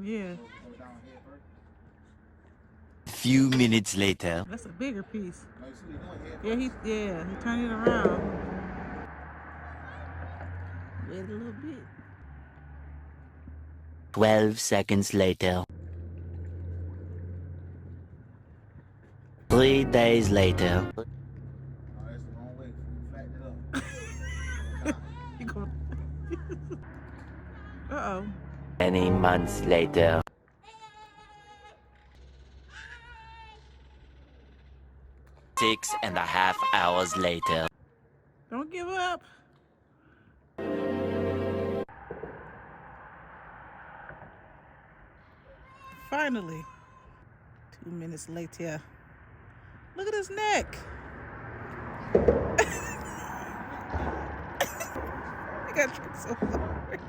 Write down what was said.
Yeah. Few minutes later. That's a bigger piece. Yeah, he turned it around. Wait a little bit. 12 seconds later. 3 days later. You go. Uh-oh. Many months later. 6.5 hours later. Don't give up. Finally. 2 minutes later. Look at his neck. He got tricked so hard.